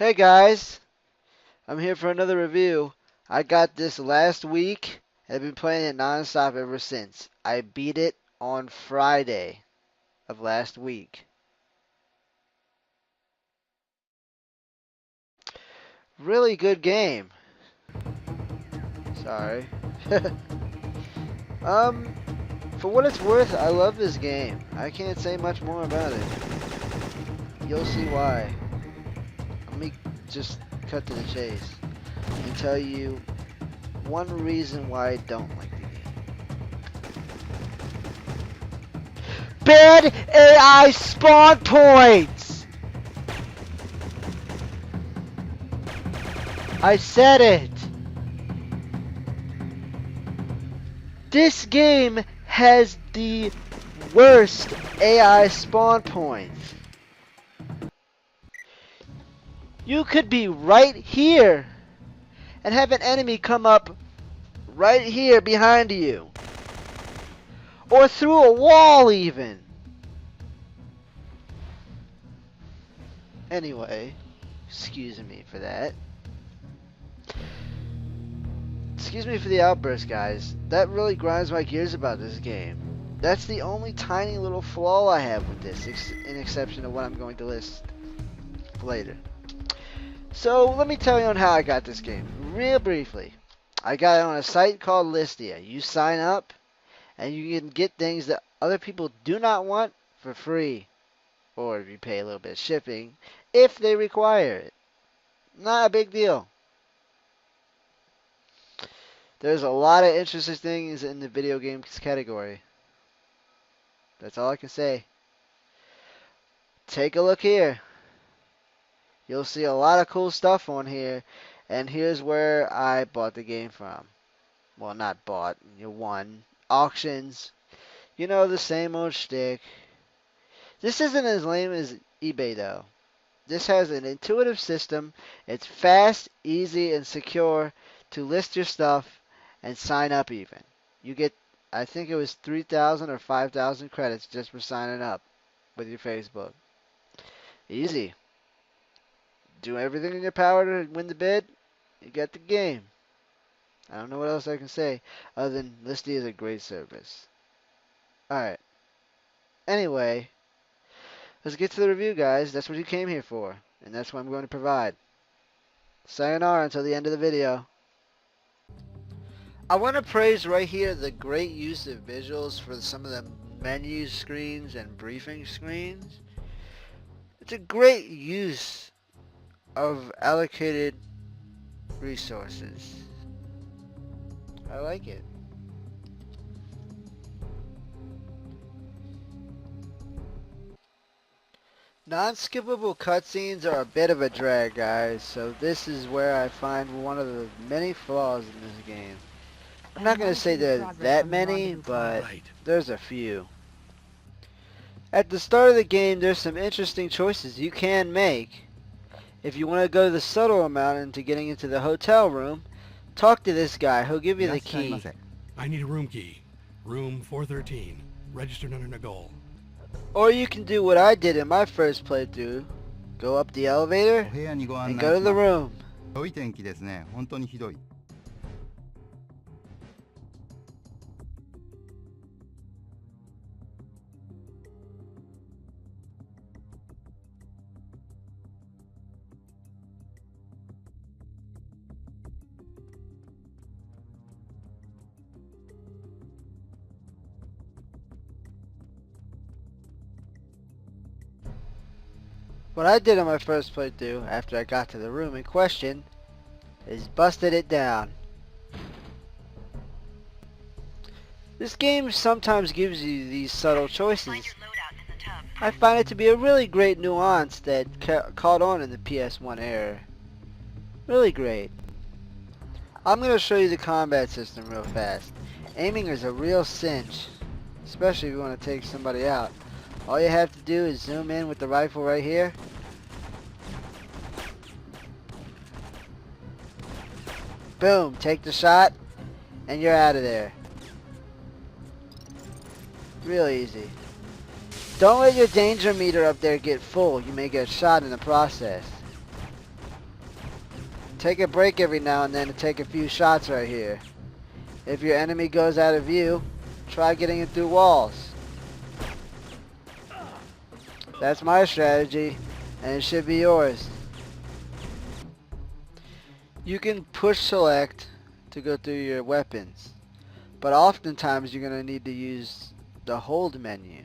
Hey guys, I'm here for another review. I got this last week and I've been playing it non-stop ever since. I beat it on Friday of last week. Really good game. Sorry. um, for what it's worth, I love this game. I can't say much more about it. You'll see why. Let me just cut to the chase and tell you one reason why I don't like the game. Bad AI spawn points! I said it! This game has the worst AI spawn points. You could be right here and have an enemy come up right here behind you. Or through a wall even. Anyway, excuse me for that. Excuse me for the outburst, guys. That really grinds my gears about this game. That's the only tiny little flaw I have with this, in exception to what I'm going to list later. So, let me tell you on how I got this game, real briefly. I got it on a site called Listia. You sign up, and you can get things that other people do not want for free. Or if you pay a little bit of shipping, if they require it. Not a big deal. There's a lot of interesting things in the video games category. That's all I can say. Take a look here. You'll see a lot of cool stuff on here. And here's where I bought the game from. Well, not bought. You won. Auctions. You know, the same old shtick. This isn't as lame as eBay, though. This has an intuitive system. It's fast, easy, and secure to list your stuff and sign up even. You get, I think it was 3,000 or 5,000 credits just for signing up with your Facebook. Easy. Do everything in your power to win the bid. You get the game. I don't know what else I can say other than Listy is a great service. Alright. Anyway, let's get to the review, guys. That's what you came here for. And that's what I'm going to provide. Sayonara until the end of the video. I want to praise right here the great use of visuals for some of the menu screens and briefing screens. It's a great use of allocated resources. I like it. Non-skippable cutscenes are a bit of a drag, guys, so this is where I find one of the many flaws in this game. I'm not going to say there's that many, but there's a few. At the start of the game, there's some interesting choices you can make. If you want to go the subtle amount into getting into the hotel room, talk to this guy. He'll give you the key. I need a room key. Room 413. Registered under Nagol. Or you can do what I did in my first playthrough. Go up the elevator and go to the room. What I did on my first playthrough, after I got to the room in question, is busted it down. This game sometimes gives you these subtle choices. I find it to be a really great nuance that caught on in the PS1 era. Really great. I'm going to show you the combat system real fast. Aiming is a real cinch, especially if you want to take somebody out. All you have to do is zoom in with the rifle right here. Boom, take the shot, and you're out of there. Real easy. Don't let your danger meter up there get full. You may get shot in the process. take a break every now and then and take a few shots right here. If your enemy goes out of view, try getting it through walls. That's my strategy, and it should be yours. You can push select to go through your weapons, but oftentimes you're going to need to use the hold menu.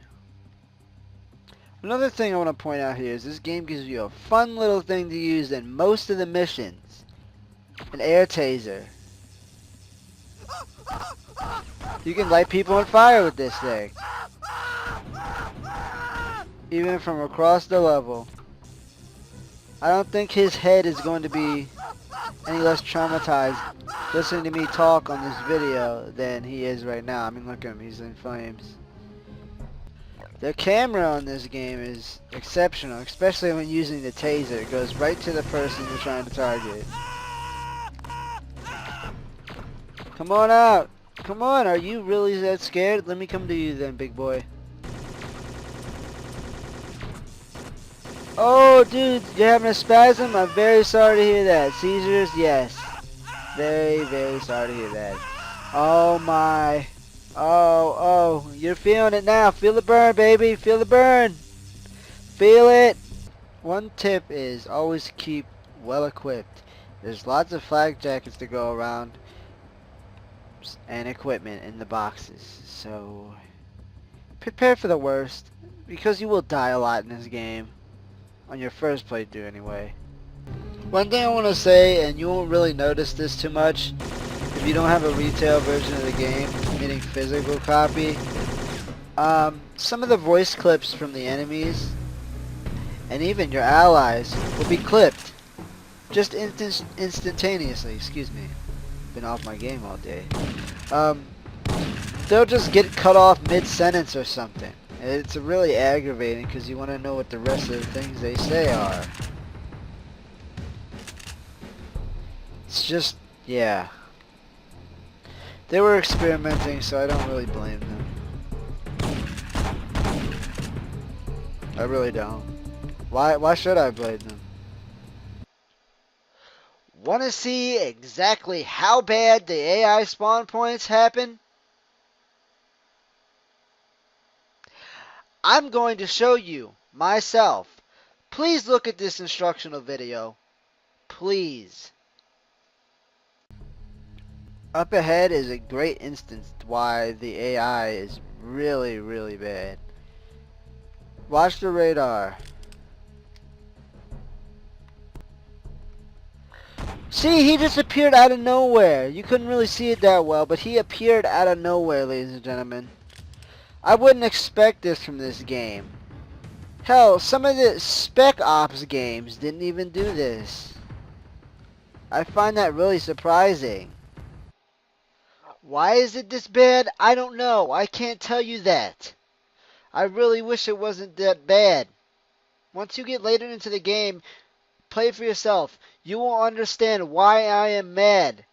Another thing I want to point out here is this game gives you a fun little thing to use in most of the missions. An air taser. You can light people on fire with this thing. Even from across the level. I don't think his head is going to be any less traumatized listening to me talk on this video than he is right now. I mean, look at him, he's in flames. The camera on this game is exceptional, especially when using the taser. It goes right to the person you're trying to target. Come on out! Come on, are you really that scared? Let me come to you then, big boy. Oh, dude, you're having a spasm? I'm very sorry to hear that. Seizures? Yes. Very, very sorry to hear that. Oh, my. Oh, you're feeling it now. Feel the burn, baby. Feel the burn. Feel it. One tip is always keep well equipped. There's lots of flak jackets to go around and equipment in the boxes. So, prepare for the worst, because you will die a lot in this game. On your first playthrough anyway. One thing I want to say, and you won't really notice this too much if you don't have a retail version of the game, meaning physical copy, some of the voice clips from the enemies and even your allies will be clipped just instantaneously. Excuse me, been off my game all day. They'll just get cut off mid-sentence or something. It's really aggravating because you want to know what the rest of the things they say are. It's just, yeah. They were experimenting, so I don't really blame them. I really don't. Why should I blame them? Want to see exactly how bad the AI spawn points happen? I'm going to show you myself. Please look at this instructional video. Please. Up ahead is a great instance why the AI is really, really bad. Watch the radar. See, he just appeared out of nowhere. You couldn't really see it that well, but he appeared out of nowhere, ladies and gentlemen. I wouldn't expect this from this game. Hell, some of the Spec Ops games didn't even do this. I find that really surprising. Why is it this bad? I don't know. I can't tell you that. I really wish it wasn't that bad. Once you get later into the game, play for yourself. You will understand why I am mad.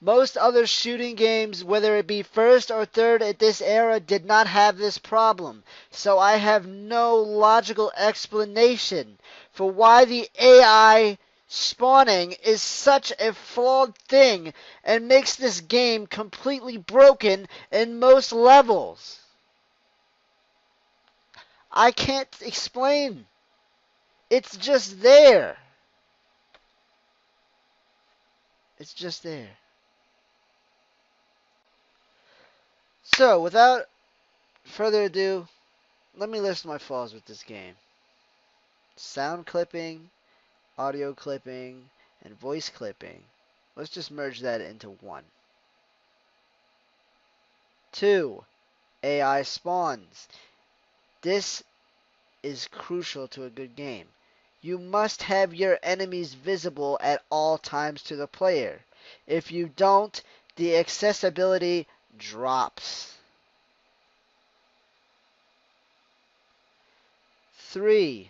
Most other shooting games, whether it be first or third at this era, did not have this problem. So I have no logical explanation for why the AI spawning is such a flawed thing and makes this game completely broken in most levels. I can't explain. It's just there. It's just there. So, without further ado, let me list my flaws with this game. Sound clipping, audio clipping, and voice clipping. Let's just merge that into one. 2. AI spawns. This is crucial to a good game. You must have your enemies visible at all times to the player. If you don't, the accessibility drops. 3.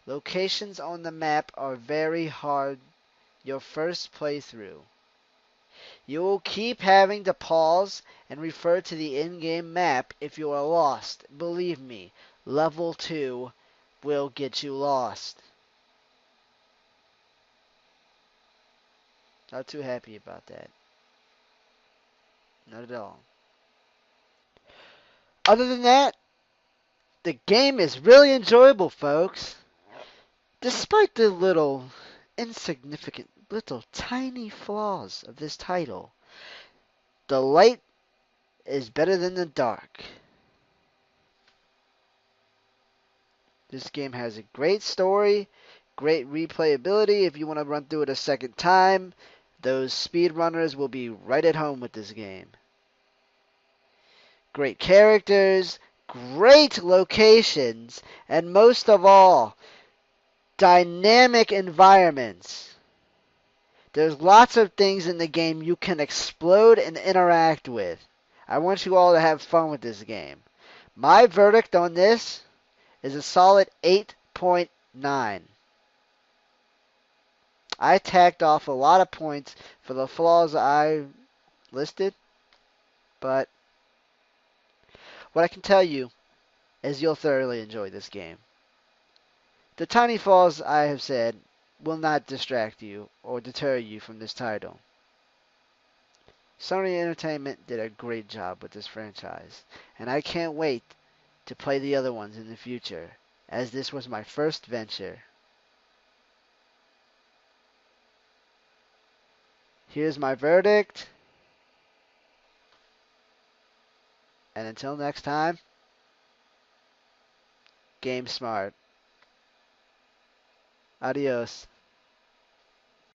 Locations on the map are very hard your first playthrough. You will keep having to pause and refer to the in-game map if you are lost. Believe me, level 2, will get you lost. Not too happy about that. Not at all. Other than that, the game is really enjoyable, folks. Despite the little insignificant, little tiny flaws of this title, the light is better than the dark. This game has a great story, great replayability if you want to run through it a second time. Those speedrunners will be right at home with this game. Great characters, great locations, and most of all, dynamic environments. There's lots of things in the game you can explode and interact with. I want you all to have fun with this game. My verdict on this is a solid 8.9. I tacked off a lot of points for the flaws I listed, but what I can tell you is you'll thoroughly enjoy this game. The tiny flaws I have said will not distract you or deter you from this title. Sony Entertainment did a great job with this franchise, and I can't wait to play the other ones in the future, as this was my first venture. Here's my verdict, and until next time, game smart. Adios.